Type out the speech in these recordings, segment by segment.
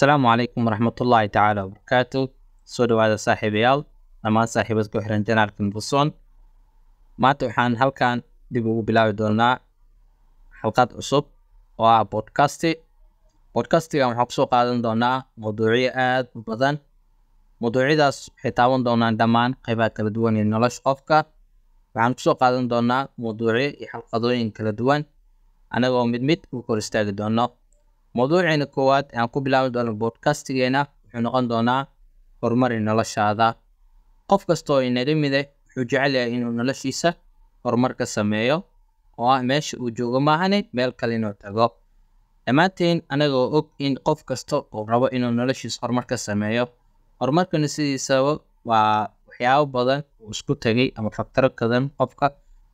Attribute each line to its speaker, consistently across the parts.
Speaker 1: Asalaamu calaykum waraxmatullaahi tacaala wabarakaatu. Soo dhawaada saaxiibayaal, dhammaan saaxiibada ku xiran janaalka Nubuson. Maanta waxaan halkan dib ugu bilaabi doonaa xalqad cusub oo ah podcast. Podcastiga waxaan kusoo qaadan doonaa mowduucyo aad u badan. Mowduucyadaas waxay taaban doonaan dhammaan qaybaha kala duwan ee nolosha qofka. Waxaan kusoo qaadan doonaa mowduucyo iyo xalqadooyin kala duwan anagoo mid mid u kor istaagi doono. Mowduuceena koowaad aan ku bilaabi doono podcastigeena wuxuu noqon doonaa horumar noloshaada. Qof kasta oo inaga mid ah wuxuu jecel yahay inuu noloshiisa horumar ka sameeyo oo ah meesha uu joogo maahane meel kale inuu tago. Dhammaanteen anagoo og in qof kasta oo rabo inuu noloshiisa horumar ka sameeyo, horumarkana sidiisaba waa waxyaabo badan oo isku tagay ama faktoro badan qofka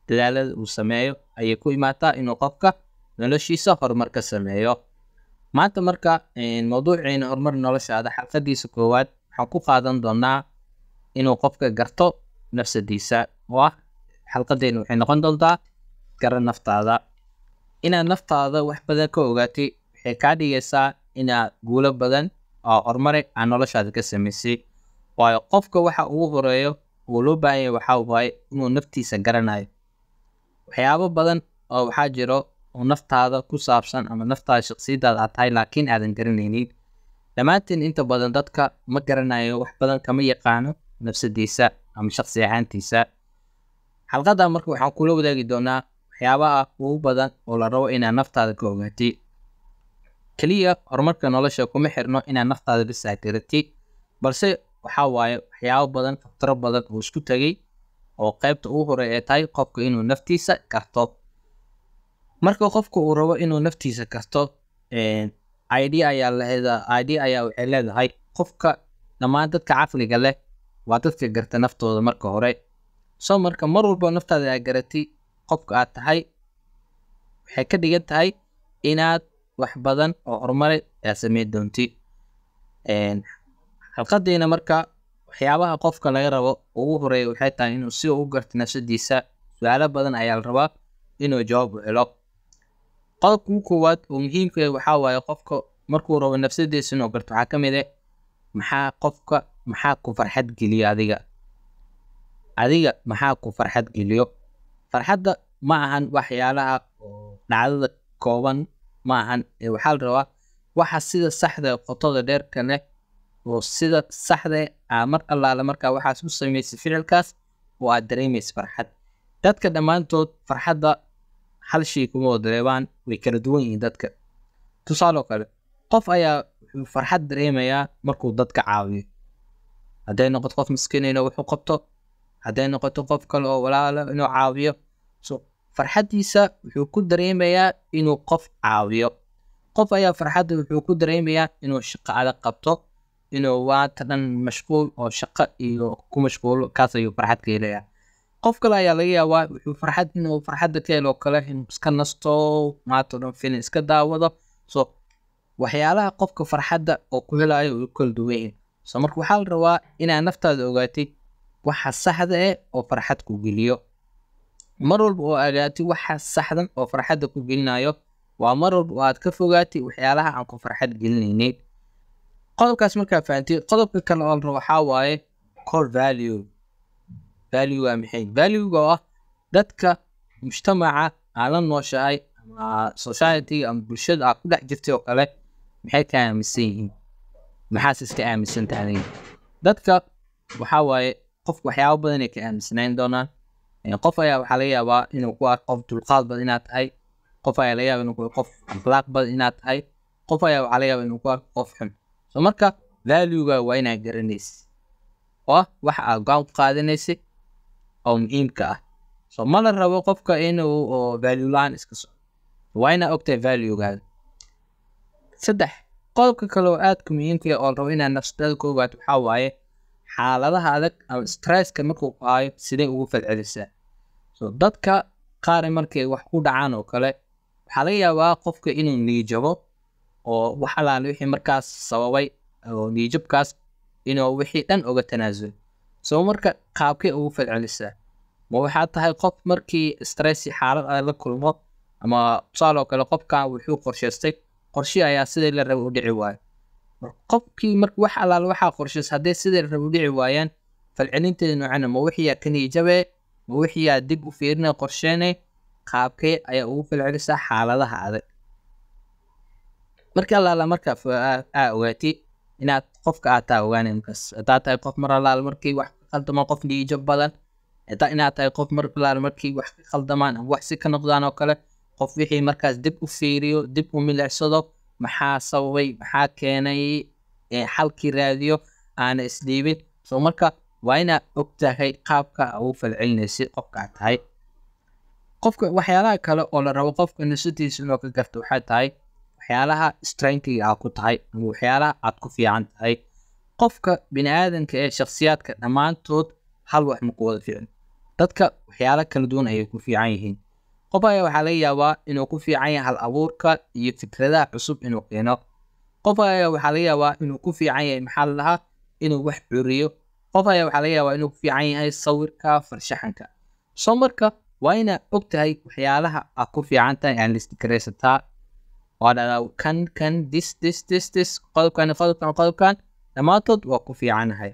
Speaker 1: dadaalada uu sameeyo ayay ku imaataa inuu qofka noloshiisa horumar ka sameeyo. Maanta marka mowduuceena horumar noloshaada xalqadiisa koowaad waxaan ku qaadan doonaa inuu qofka garto nafsadiisa oo ah xalqadeena waxay noqon doontaa garan naftaada. Inaad naftaada wax badan ka ogaatay waxay kaa dhigaysaa inaad guulo badan oo horumar aan noloshaada ka samaysay. Waayo qofka waxa ugu horeeyo uu loo baahan yahay waxaa waaye inuu naftiisa garanayo. Waxyaabo badan oo waxaa jiro oo naftaada ku saabsan ama naftaada shakhsiyadaada aad tahay laakiin aadan garanaynin. Dhammaanteen inta badan dadka ma garanayo wax badan kama yaqaano nafsadiisa ama shakhsi ahaantiisa. Xalqadan marka waxaan kula wadaagi doonaa waxyaabaha ugu badan oo la rabo inaad naftaada ka ogaatid. Kaliya horumarka nolosha kuma xirno inaad naftaada bis garatid, balse waxaa waaye waxyaabo badan, faktoro badan oo isku tagay oo qaybta ugu horeeya ay tahay qofka inuu naftiisa garto. Marka qofka uu rabo inuu naftiisa garto, idea ayaa waxay leedahay qofka dhammaan dadka caqliga leh waa dadka garta naftooda marka hore. Marka mar walba naftaada aad garatay qofka aad tahay waxay ka dhigan tahay inaad wax badan oo horumar aad sameyn doontid. Xalqadeena marka waxyaabaha qofka laga rabo ugu horeeya waxay tahay inuu si uu garto nafsadiisa. Su'aalo badan ayaa la rabaa inuu jawaab u helo. Qodobka koowaad oo muhiimka ah waxaa waaye qofka markuu rabo nafsadiisa inuu garto waxaa ka mid ah maxaa ku farxad geliyo adiga maxaa ku farxad geliyo. Farxadda ma ahan waxyaalaha oo dhacdada kooban ma ahan, waxaa la rabaa waxa sida saxda qotada dheerka leh oo sida saxda mar allaala markaa waxaas u sameysay ficilkaas oo aad dareemayso farxad. Dadka dhammaantood farxadda hal shay kuma wada dareemaan, way kala duwan yihiin dadka. Tusaale kale, qof ayaa wuxuu farxad dareemayaa markuu dadka caawiyo. Hadday noqoto qof miskiin inuu wax u qabto, hadday noqoto qof kale oo walaalo inuu caawiyo. Farxaddiisa wuxuu ku dareemayaa inuu qof caawiyo. Qof ayaa farxadda wuxuu ku dareemayaa inuu shaqo adag qabto, inuu waanta dhan mashquul oo shaqo iyo ku mashquulo, kaas ayuu farxad ka helayaa. Qof kale ayaa laga yaabaa wuxuu farxadda ka helo kale inuu iska nasto, maanta dhan filim iska daawado. Waxyaalaha qofka farxadda oo ku helayo way kala duwan yihiin. Marka waxaa la rabaa inaad naftaada ogaatid waxa saxda ah oo farxad ku geliyo. Mar walba oo ogaatid waxa saxdan oo farxadda ku gelinayo waa mar walba oo aad ka fogaatid waxyaalaha aan ku farxad gelinaynin. Qodobkaas markaa fahantid, qodobka kale oo la rabo waxaa waaye core value. Value waa maxay? Value waa dadka mujtamaca aan la nooshahay ama society ama bulshada aad ku dhex jirtay oo kale maxay ka aaminsan yihiin, maxaas iska aaminsan tahay. Dadka waxaa waaye qofka waxyaabo badan ay ka aaminsanayn doonaan. Qof ayaa waxaa laga yaabaa inuu ku arko qof dulqaad badan inaad tahay. Qof ayaa laga yaabaa inuu ku arko qof akhlaaq badan inaad tahay. Qof ayaa waxaa laga yaabaa inuu ku arko qof xun. Marka value-ga waa inaad garanaysid oo waxa aad go'aan ku qaadanaysid oo muhiimka ah. Ma la rabo qofka inuu value laan iska soo. Waa inaad ogtahay value-gaaga. Qodobka kale oo aadka muhiimka ah oo la rabo inaad nafsadaada ka ogaato waxaa waaye xaaladaha adag ama stresska markuu ku hayo sidee ugu falcelisaa. Dadka qaar markay wax ku dhacaan oo kale waxaa laga yaabaa qofka inuu niyad-jabo oo wax allaale wixii markaas sababay oo niyad-jabkaas inuu wixii dhan uga tanaasulo. Marka qaabkee ugu falcelisaa? Ma waxaa tahay qof markii stress xaalad adag la kulmo ama tusaale kale qofka wuxuu qorsheystay qorshe ayaa sidii la rabay u dhici waayo. qofkii marka wax allaala waxaa qorshays haddii sidii rabo dhici waayaan falcelinteeda noocana ma wixiyaa ka niyijabee ma wixiyaa dib u fiirinay qorsheynay qaabkee ayaa ugu falcelisaa xaaladaha adag marka allaala marka ogaatid inaad qofka aad taa ogaanay markaas haddaad tahay qof mar allaala markii wax ka khaldamo qof niyijab badan inaad tahay qof mar allaala markii wax ka khaldamaan ama wax si ka noqdaan oo kale qof wixii markaas dib u fiiriyo dib u milicsado maxaa sababay maxaa keenay xalkii raadiyo aana isdhiibin soo marka waa inaad ogtahay qaabka ugu falcelinaysid qofka aad tahay qofka waxyaalaha kale oo la rabo qofka nafsadiisa inuu ka garto waxay tahay waxyaalaha strengthiga aad ku tahay ama waxyaalaha aad ku fiican tahay qofka bini'aadanka ee shakhsiyaadka dhammaantood hal wax ma ku wada fiicin dadka waxyaalo kala duwan ayay ku fiican yihiin qof ayaa waxaa laga yaabaa inuu ku fiican yahay hal abuurka iyo fikradaha cusub inuu keeno qof ayaa waxaa laga yaabaa inuu ku fiican yahay maxaa la dhahaa inuu wax curiyo qof ayaa waxaa laga yaabaa inuu ku fiican yahay sawirka farshaxanka soo marka waa inaad ogtahay waxyaalaha aad ku fiican tahay aan listikaraysataa waa dhadaa kan this qodobkan dhammaantood waa ku fiicanahay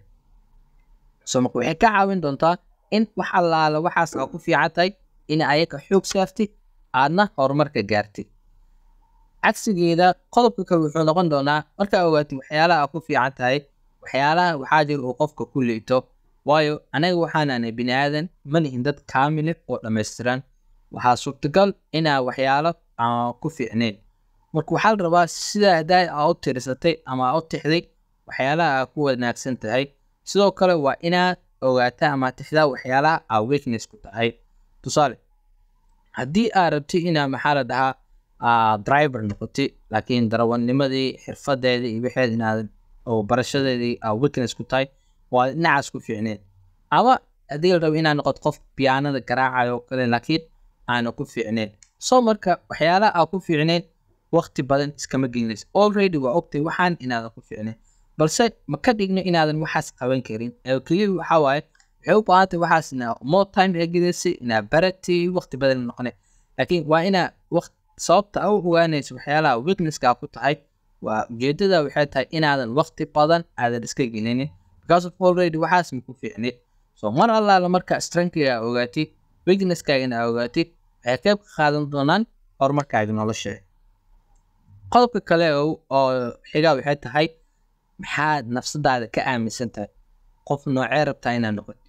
Speaker 1: soo marka waxay ka caawin doontaa in wax allaala waxaas aad ku fiican tahay in ayaga xoog saaftid aadna horumarka gaartid cagsigeeda qodobka kale wuxuu noqon doonaa markaa ogaatid waxyaalaha aad ku fiican tahay waxyaalaha waxaa jira uu qofka ku liito waayo anaga waxaanaanay bini aadan ma nihin dad kaamile oo dhammaystiran waxaa suurtagal inaa waxyaalo aan ku fiicnayn marka waxaa la rabaa sidaa haddaa aa u tirisatay ama aa u tixday waxyaalaha aa ku wanaagsan tahay sidoo kale waa inaad ogaataa ama tixdaa waxyaalaha aa weakness ku tahay tusaale haddii aad rabtid inaa maxaa la dhahaa driver noqotid laakiin darawalnimadii xirfadeedii iyo wixeed inaadan oo barashadeedii aa weakness ku tahay waa dhinacaas ku fiicneen ama haddii la rabo inaad noqoto qof piyaanada garaacayo oo kale laakiin aana ku fiicneen soo marka waxyaalaha aa ku fiicneen waqti badan iskama gelinaysa already waa ogtay waxaan inaadan ku fiicneen balse ma ka dhigno inaadan waxaas qaban karin keliya waxaa waaye waxay u baahantay waxaas inaa more time egelisay inaa barati waqti badan noqone laakiin waa inaa sababta u ogaanaysa waxyaalaha weaknesska ku tahay waa ujeedada waxay tahay inaadan waqti badan aadan iska gelinin because of already waxaas ma ku fiicnid so mar allaala marka strengthga ogaatid weaknesskaaga ogaatid waxay qayb ka qaadan doonaan horumarkaaga nolosha qodobka kale oo xiga waxay tahay maxaad nafsadaada ka aaminsan tahay qof noocee rabtaa inaad noqoto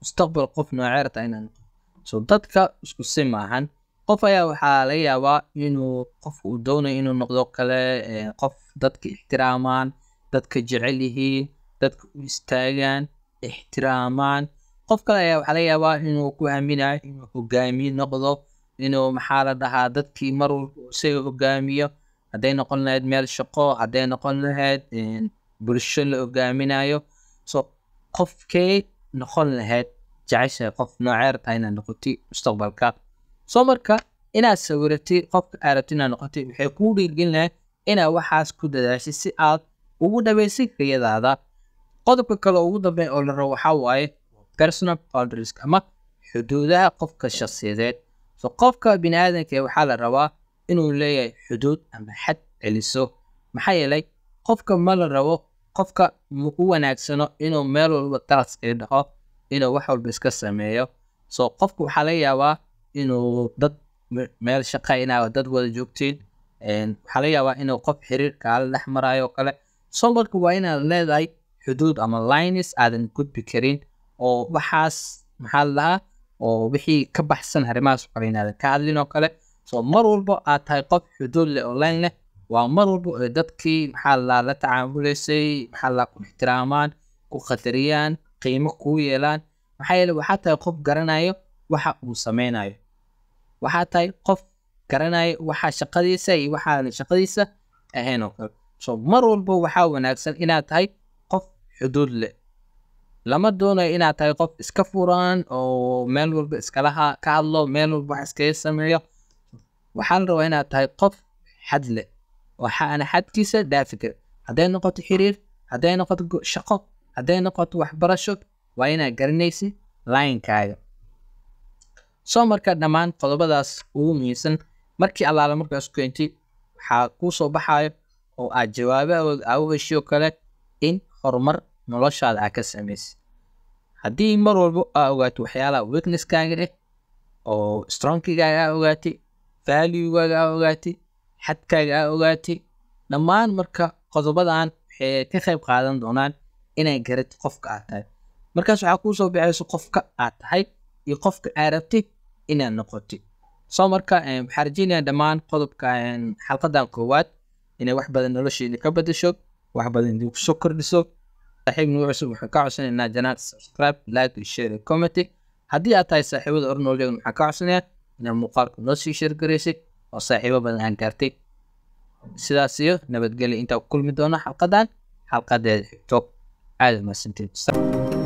Speaker 1: mustaqbal qof noocee rabtaa inaad noqoto so dadka isku si maahan qof ayaa waxaa laga yaabaa inuu qofku uu doonayo inuu noqdo kale qof dadka ixtiraamaan dadka jecel yihiin dadka u istaagaan ixtiraamaan qof kale ayaa waxaa laga yaabaa inuu ku haminayo inuu hogaamiye noqdo inuu maxaa la dhahaa dadkii mar walba isaga hogaamiyo hadday noqon lahayd meel shaqo hadday noqon lahayd bulsho la hogaaminayo so qofkee noqon lahayd jeceshahay qof noocee rabtaa inaad noqotid mustaqbalka soo marka inaad sawiratid qofka aad rabtid inaad noqotid waxay kuu dhiirgelin lahayd inaad waxaas ku dadaashid si aad ugu dhaweysid riyadaada qodobka kale ugu dambeeya oo la rabo waxaa waaye personal boundaries ama xuduudaha qofka shakhsiyadeed so qofka bini aadanka waxaa la rabaa inuu leeyahay xuduud ama xad celiso maxaa yeelay qofka ma la rabo qofka ma u wanaagsano inuu meel walba talas ay dhaho inuu wax walba iska sameeyo so qofka waxaa laga yaabaa inuu dad meel shaqa inaa dad wada joogtiin waxaa laga yaabaa inuu qof xiriir kaala dhex marayo oo kale soo marka waa inaad leedahay xuduud ama lines aadan gudbi karin oo waxaas maxaa la dhahaa oo wixii ka baxsan arrimahaas oo kale inaadan ka hadlin oo kale so mar walba aad tahay qof xuduud leh oo line leh waa mar walba ay dadkii maxaa la tacaamulaysay maxaa la ku ixtiraamaan ku qadariyaan qiimo kuu yeelaan maxaa yeelay waxaa tahay qof garanayo waxa uu sameynayo waxaa tahay qof garanayo waxa shaqadiisa iyo waxaan shaqadiisa ahayn oo kale so mar walba waxaa wanaagsan inaad tahay qof xuduud leh lama doonayo inaad tahay qof iska furan oo meel walba iskalaha ka hadlo meel walba wax iskaga sameeyo waxaa la rabaa inaad tahay qof xad leh waxaana xadkiisa dhaafi kara hadday noqoto xiriir hadday noqoto shaqo hadday noqoto waxbarasho waa inaad garanaysid linekaaga soo marka dhammaan qodobadaas ugu muhiimsan markii allaala markaas keentid waxaa kuu soo baxayo oo aad jawaabahooda aa u heshiyo kale in horumar noloshaada aa ka samaysid. haddii mar walba aa ogaato waxyaalaha weaknesskaaga ah oo strongkigaaga aa ogaatay, valuegaaga aa ogaatay, xadkaaga aa ogaatay, dhammaan marka qodobadan waxay ka qayb qaadan doonaan inay garatid qofka aad tahay. markaas waxaa kuu soo baxayso qofka aad tahay iyo qofka aad rabtid inaad noqotid. soo marka waxaan rajeynayaa dhammaan qodobka xalqadan koowaad inay wax badan nolosheeda ka bedesho, wax badan idinku soo kordhiso. saaxiib nagu cusub waxaan ka codsanaynaa janaalka subscribe, like, share iyo comment. haddii aad tahay saaxiibada ornoolyagan waxaan ka codsanayaa inaad muuqaalka noo sii share garaysid oo saaxiibo badan aan gaartay. sidaas iyo nabadgelyo intaa ku kulmi doona xalqadeeda xigto. aad u mahadsantihiin.